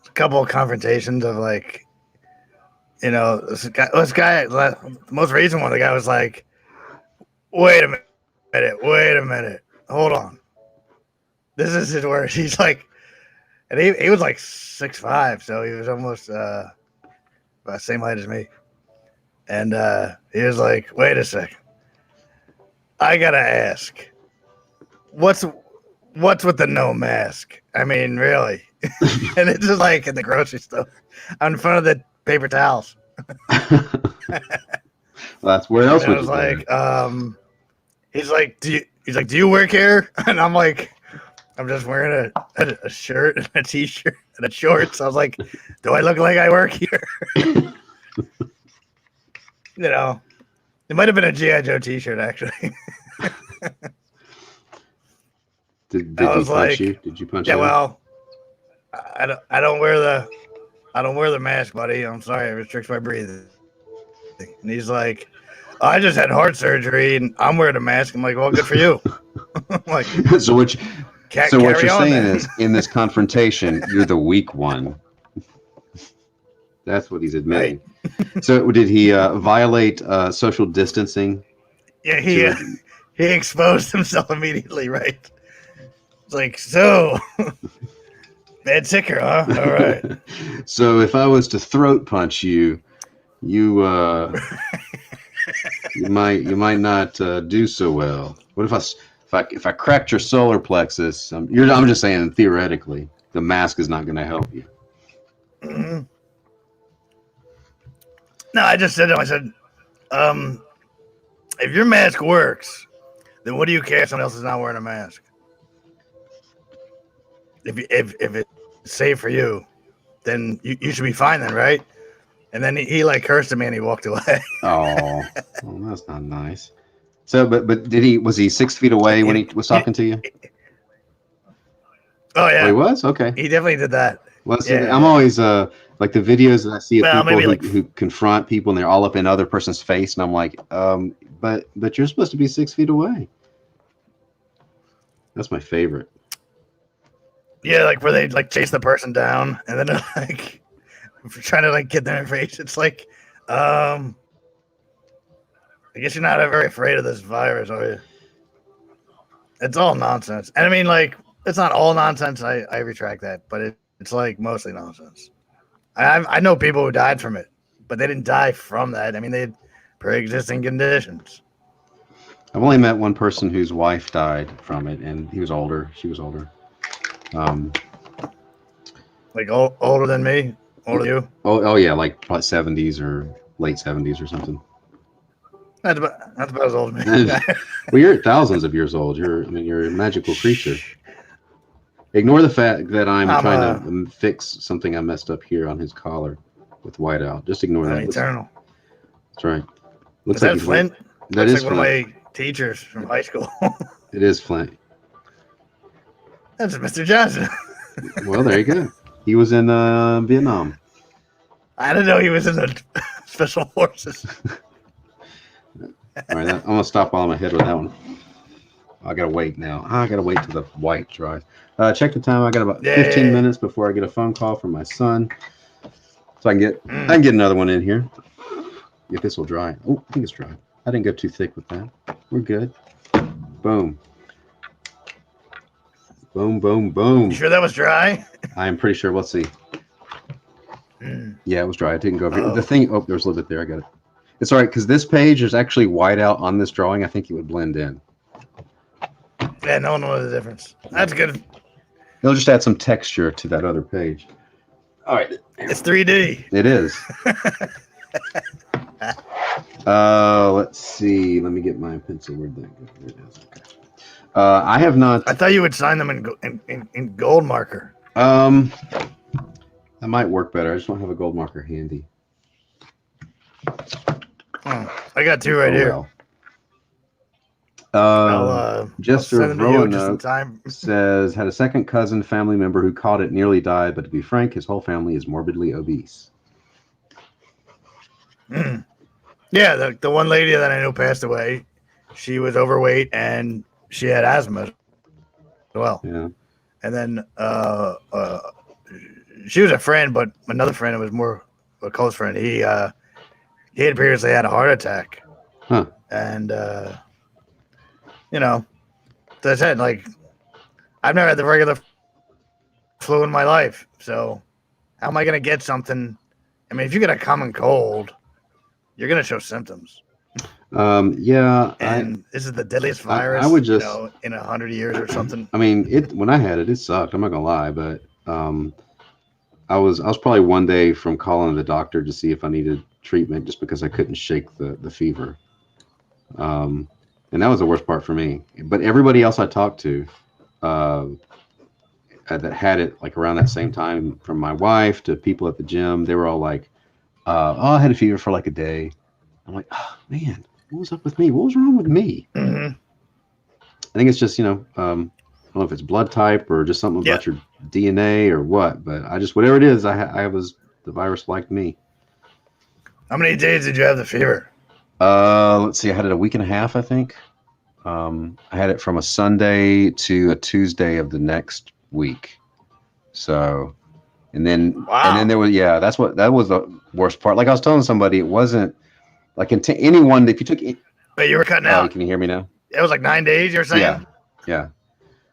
a couple of confrontations of like, you know, this guy. The most recent one, the guy was like, "Wait a minute, hold on." This is his words. He's like. And he was like 6'5", so he was almost about the same height as me. And he was like, "Wait a second, I gotta ask, what's with the no mask? I mean, really?" And it's just like in the grocery store, in front of the paper towels. Well, that's where else would you? Like, he's like, "Do you work here?" And I'm like. I'm just wearing a shirt and a t-shirt and a shorts. I was like, do I look like I work here? You know, it might have been a G.I. Joe t-shirt, actually. Did he punch you? Did you punch him? Yeah, well, I don't wear the mask, buddy. I'm sorry, it restricts my breathing. And he's like, I just had heart surgery and I'm wearing a mask. I'm like, well, good for you. I'm like, so what you're saying is, in this confrontation, you're the weak one. That's what he's admitting. Right. So did he violate social distancing? Yeah, he exposed himself immediately, right? It's like, so, bad ticker, huh? All right. So if I was to throat punch you, you might not do so well. What if I cracked your solar plexus? I'm just saying theoretically, the mask is not going to help you. Mm-hmm. No, I just said to him, I said, if your mask works, then what do you care if someone else is not wearing a mask? If it's safe for you, then you should be fine then, right? And then he like cursed at me and he walked away. Oh, well, that's not nice. So, but was he 6 feet away when he was talking to you? Oh yeah, he was. Okay, he definitely did that. Well, see, I'm always like the videos that I see of people who confront people and they're all up in other person's face, and I'm like, but you're supposed to be 6 feet away. That's my favorite. Yeah, like where they like chase the person down and then like trying to like get them in face. It's like, I guess you're not very afraid of this virus, are you? It's all nonsense. And I mean, like, it's not all nonsense. I retract that, but it's like mostly nonsense. I know people who died from it, but they didn't die from that. I mean, they had pre-existing conditions. I've only met one person whose wife died from it, and he was older. She was older. Like older than me, Older than you? Oh yeah, like probably 70s or late 70s or something. That's about as old as me. Well, you're thousands of years old. You're a magical creature. Ignore the fact that I'm trying to fix something I messed up here on his collar with whiteout. Just ignore that. Eternal. That's right. Looks Is like that Flint? That Looks is like one of my teachers from high school. It is Flint. That's Mr. Johnson. Well, there you go. He was in Vietnam. I didn't know he was in the special forces. All right, I'm gonna stop while I'm ahead with that one. I gotta wait now. I gotta wait till the white dries. Check the time. I got about 15 minutes before I get a phone call from my son, so I can get another one in here. If this will dry. Oh, I think it's dry. I didn't go too thick with that. We're good. Boom. Boom, boom, boom. You sure that was dry? I am pretty sure. Let's see. Yeah, it was dry. It didn't go over. The thing. Oh, there's a little bit there. I got it. It's all right because this page is actually white out on this drawing. I think it would blend in. Yeah, no one knows the difference. That's good. It'll just add some texture to that other page. All right. It's 3D. It is. Let's see. Let me get my pencil. Where'd that go? There it is. Okay. I have not. I thought you would sign them in gold marker. That might work better. I just don't have a gold marker handy. I got two right here. Jester Roanoke says, had a second cousin family member who caught it, nearly died, but to be frank, his whole family is morbidly obese. Yeah, the one lady that I know passed away, she was overweight and she had asthma as well. Yeah. And then she was a friend, but another friend that was more a close friend, he had previously had a heart attack. Huh. And you know, as I said, like, I've never had the regular flu in my life. So how am I going to get something? I mean, if you get a common cold, you're going to show symptoms. Yeah. And this is the deadliest virus I would just, in 100 years or something. I mean, when I had it, it sucked. I'm not going to lie. But I was probably one day from calling the doctor to see if I needed treatment just because I couldn't shake the fever. And that was the worst part for me. But everybody else I talked to that had it like around that same time, from my wife to people at the gym, they were all like, oh, I had a fever for like a day. I'm like, oh, man, what was up with me? What was wrong with me? Mm-hmm. I think it's just, I don't know if it's blood type or just something about your DNA or what, but I just, whatever it is, the virus liked me. How many days did you have the fever? Let's see. I had it a week and a half, I think. I had it from a Sunday to a Tuesday of the next week. So, and then there was, that was the worst part. Like I was telling somebody, it wasn't like anyone, if you took. But you were cutting out. Can you hear me now? It was like 9 days, you're saying? Yeah.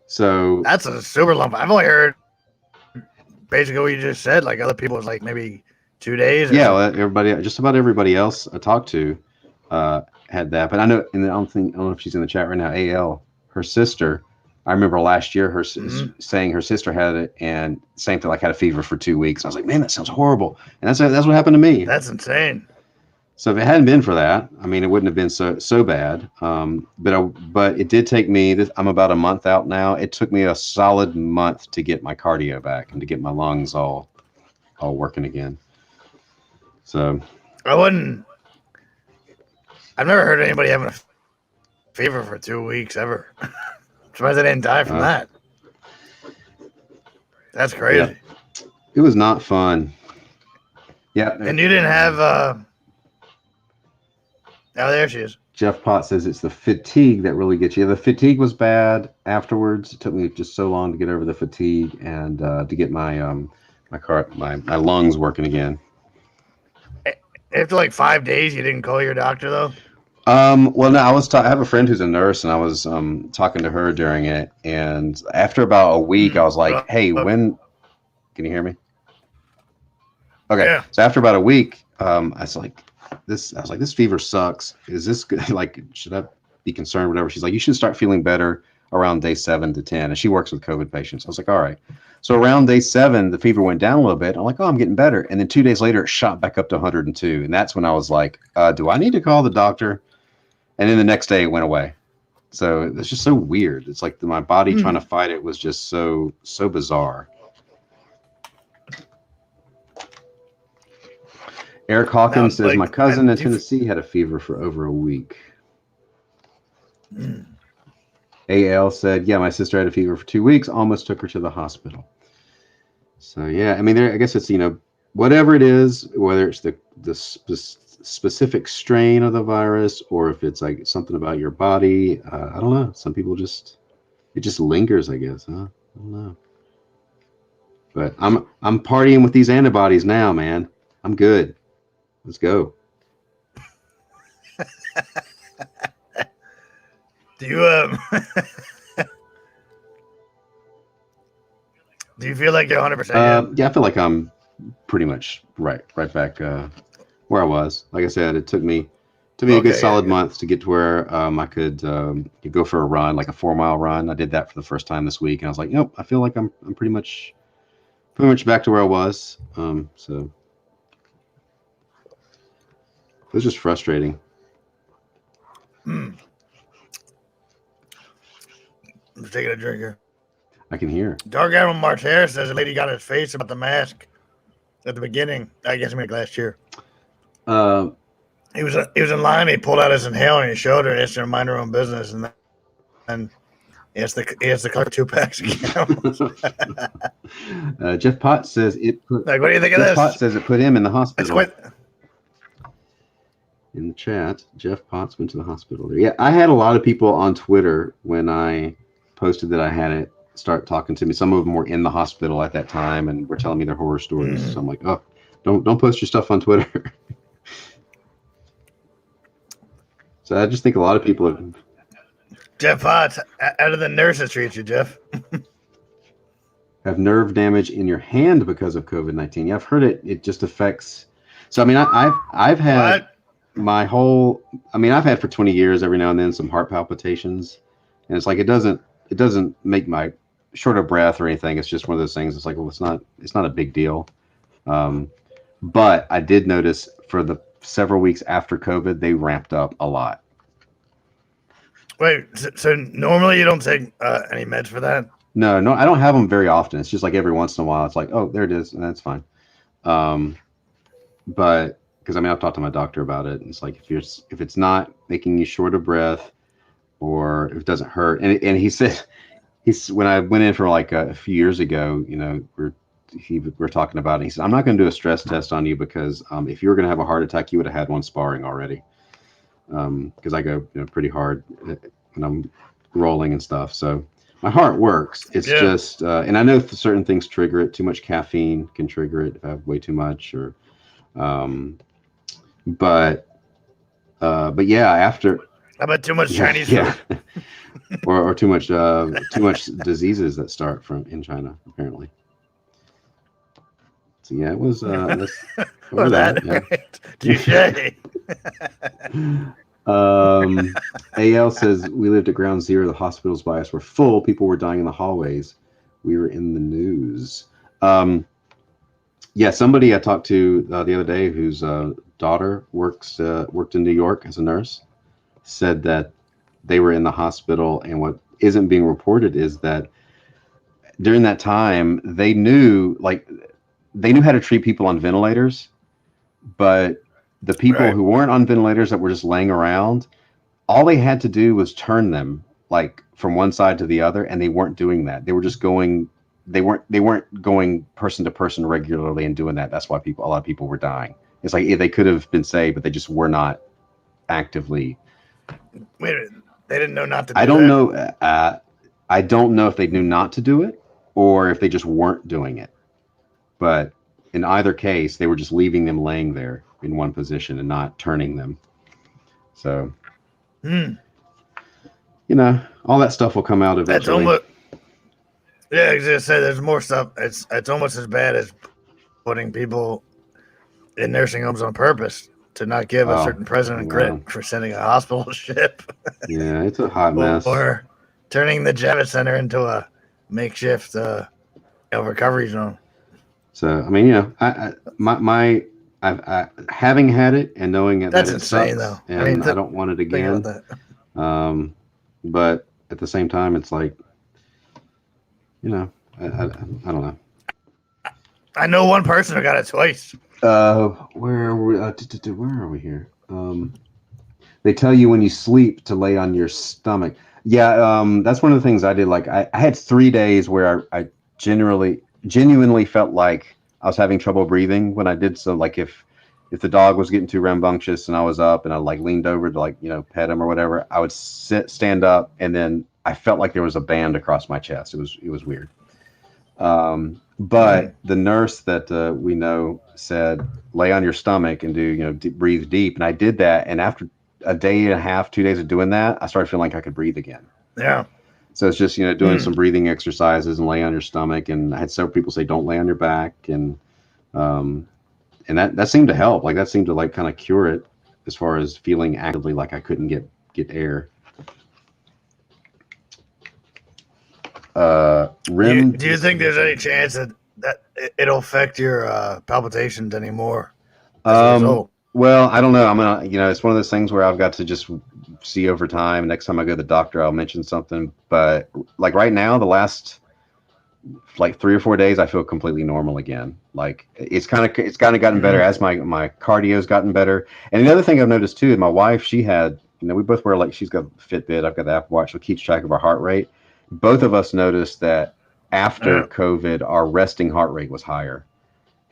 So. That's a super lump. I've only heard basically what you just said. Like other people, was like maybe 2 days. Well, just about everybody else I talked to had that, but I know, and I don't know if she's in the chat right now. AL, her sister, I remember last year saying her sister had it, and same thing, like had a fever for 2 weeks. I was like, man, that sounds horrible, and that's what happened to me. That's insane. So if it hadn't been for that, I mean, it wouldn't have been so bad. But it did take me. I'm about a month out now. It took me a solid month to get my cardio back and to get my lungs all working again. So I've never heard of anybody having a fever for 2 weeks ever. I'm surprised they didn't die from that. That's crazy. Yeah. It was not fun. Yeah. And you didn't have oh, there she is. Jeff Potts says it's the fatigue that really gets you. The fatigue was bad afterwards. It took me just so long to get over the fatigue and to get my lungs working again. After like 5 days, you didn't call your doctor though? Well, no, I have a friend who's a nurse, and I was talking to her during it, and after about a week, I was like, "Hey, when can you hear me?" Okay, yeah. So after about a week, I was like, "This fever sucks. Is this good? Like, should I be concerned? Whatever." She's like, "You should start feeling better around day 7 to 10, and she works with COVID patients. I was like, all right. So around day 7, the fever went down a little bit. I'm like, oh, I'm getting better. And then 2 days later, it shot back up to 102. And that's when I was like, do I need to call the doctor? And then the next day, it went away. So it's just so weird. It's like my body trying to fight it was just so bizarre. Eric Hawkins says, my cousin in Tennessee had a fever for over a week. AL said, yeah, my sister had a fever for 2 weeks, almost took her to the hospital. So, yeah, I mean, I guess it's, whatever it is, whether it's the specific strain of the virus or if it's like something about your body, I don't know. Some people it just lingers, I guess, huh? I don't know. But I'm partying with these antibodies now, man. I'm good. Let's go. Do you do you feel like you're 100%? Yeah, I feel like I'm pretty much right back where I was. Like I said, it took me a good solid month to get to where I could go for a run, like a 4-mile run. I did that for the first time this week, and I was like, nope, I feel like I'm pretty much back to where I was. So it was just frustrating. I'm taking a drink here. I can hear. Dark Admiral Martez says a lady got his face about the mask at the beginning. I guess maybe last year. He was in line. He pulled out his inhaler and he showed her. And it's to mind her own business. And then he has the color 2-packs again. Jeff Potts says it put. Like, what do you think of this? Jeff Potts says it put him in the hospital. In the chat, Jeff Potts went to the hospital. Yeah, I had a lot of people on Twitter when I posted that I had it start talking to me. Some of them were in the hospital at that time and were telling me their horror stories. So I'm like, oh, don't post your stuff on Twitter. So I just think a lot of people have. Jeff Potts, out of the nurses treat you, Jeff. Have nerve damage in your hand because of COVID-19. Yeah, I've heard it just affects. So I mean, I've had. What? I've had for 20 years every now and then some heart palpitations, and it's like it doesn't make my short of breath or anything. It's just one of those things. It's like, well, it's not a big deal. But I did notice for the several weeks after COVID, they ramped up a lot. Wait, so normally you don't take any meds for that? No, I don't have them very often. It's just like every once in a while. It's like, oh, there it is, and that's fine. But because I've talked to my doctor about it, and it's like if it's not making you short of breath, or if it doesn't hurt, and he said when I went in for like a few years ago, we're talking about it. He said, I'm not going to do a stress test on you because if you were going to have a heart attack, you would have had one sparring already. Because I go pretty hard when I'm rolling and stuff, so my heart works. It's just, and I know certain things trigger it. Too much caffeine can trigger it if I have way too much, or. But yeah, after. How about too much Chinese food? or too much diseases that start in China, apparently. So yeah, it was that. Touché. AL says we lived at ground zero. The hospitals by us were full. People were dying in the hallways. We were in the news. Yeah, somebody I talked to the other day whose daughter worked in New York as a nurse said that they were in the hospital, and what isn't being reported is that during that time they knew how to treat people on ventilators, but the people who weren't on ventilators that were just laying around, all they had to do was turn them like from one side to the other, and they weren't doing that. They were just going. They weren't going person to person regularly and doing that. That's why a lot of people were dying. It's like they could have been saved, but they just were not actively. Wait, they didn't know not to do I don't know. I don't know if they knew not to do it or if they just weren't doing it. But in either case, they were just leaving them laying there in one position and not turning them. So, all that stuff will come out eventually. That's almost. Yeah, I was gonna say there's more stuff. It's almost as bad as putting people in nursing homes on purpose to not give a certain president credit for sending a hospital ship. Yeah, it's a hot mess. Or turning the Javits Center into a makeshift recovery zone. So I mean, having had it and knowing that That's it insane, sucks, though. and I don't want it Think again. about that. But at the same time, it's like, I don't know. I know one person who got it twice. Where are we here? They tell you when you sleep to lay on your stomach. Yeah, that's one of the things I did. Like I had 3 days where I genuinely felt like I was having trouble breathing when I did so. Like if the dog was getting too rambunctious and I was up and I like leaned over to like pet him or whatever, I would stand up and then I felt like there was a band across my chest. It was weird. But the nurse that we know said lay on your stomach and do breathe deep, and I did that, and after a day and a half, 2 days of doing that, I started feeling like I could breathe again. Yeah. So it's just doing some breathing exercises and lay on your stomach, and I had several people say don't lay on your back, and that seemed to help. Like that seemed to like kind of cure it as far as feeling actively like I couldn't get air. Do you think there's any chance that it'll affect your palpitations anymore as a result? Well, I don't know. I'm gonna, it's one of those things where I've got to just see over time. Next time I go to the doctor, I'll mention something. But like right now, the last like 3 or 4 days, I feel completely normal again. Like it's kind of gotten better as my cardio's gotten better. And the other thing I've noticed too, my wife, she had, we both wear like, she's got Fitbit, I've got the Apple Watch, so it keeps track of our heart rate. Both of us noticed that after COVID, our resting heart rate was higher.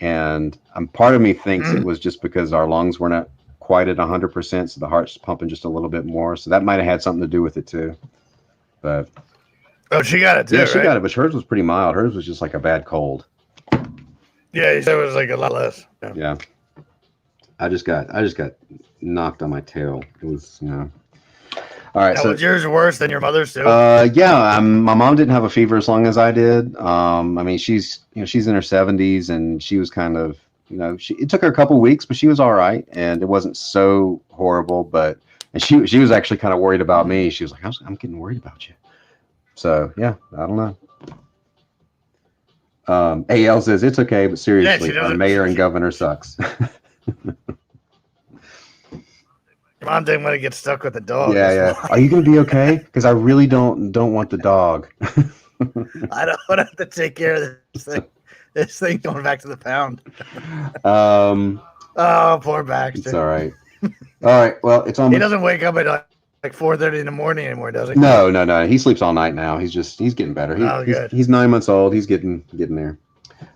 And part of me thinks it was just because our lungs were not quite at 100%, so the heart's pumping just a little bit more. So that might have had something to do with it too. But she got it too. Yeah, she got it, but hers was pretty mild. Hers was just like a bad cold. Yeah, you said it was like a lot less. Yeah. I just got knocked on my tail. It was, All right. Now, so was yours worse than your mother's too? Yeah. My mom didn't have a fever as long as I did. I mean, she's in her 70s, and she was kind of, it took her a couple weeks, but she was all right, and it wasn't so horrible. And she was actually kind of worried about me. She was like, I'm getting worried about you. So yeah, I don't know. AL says it's okay, but seriously, our mayor and governor sucks. Your mom didn't want to get stuck with the dog. Yeah. Are you gonna be okay? Because I really don't want the dog. I don't want to have to take care of this thing. This thing going back to the pound. Oh, poor Baxter. It's all right. All right. Well, it's almost. He doesn't wake up at like 4:30 in the morning anymore, does he? No. He sleeps all night now. He's getting better. He's 9 months old. He's getting there.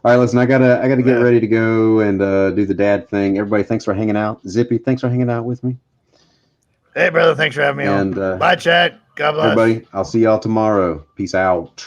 All right, listen. I gotta get ready to go and do the dad thing. Everybody, thanks for hanging out. Zippy, thanks for hanging out with me. Hey, brother. Thanks for having me on. Bye, Chad. God bless. Everybody, I'll see y'all tomorrow. Peace out.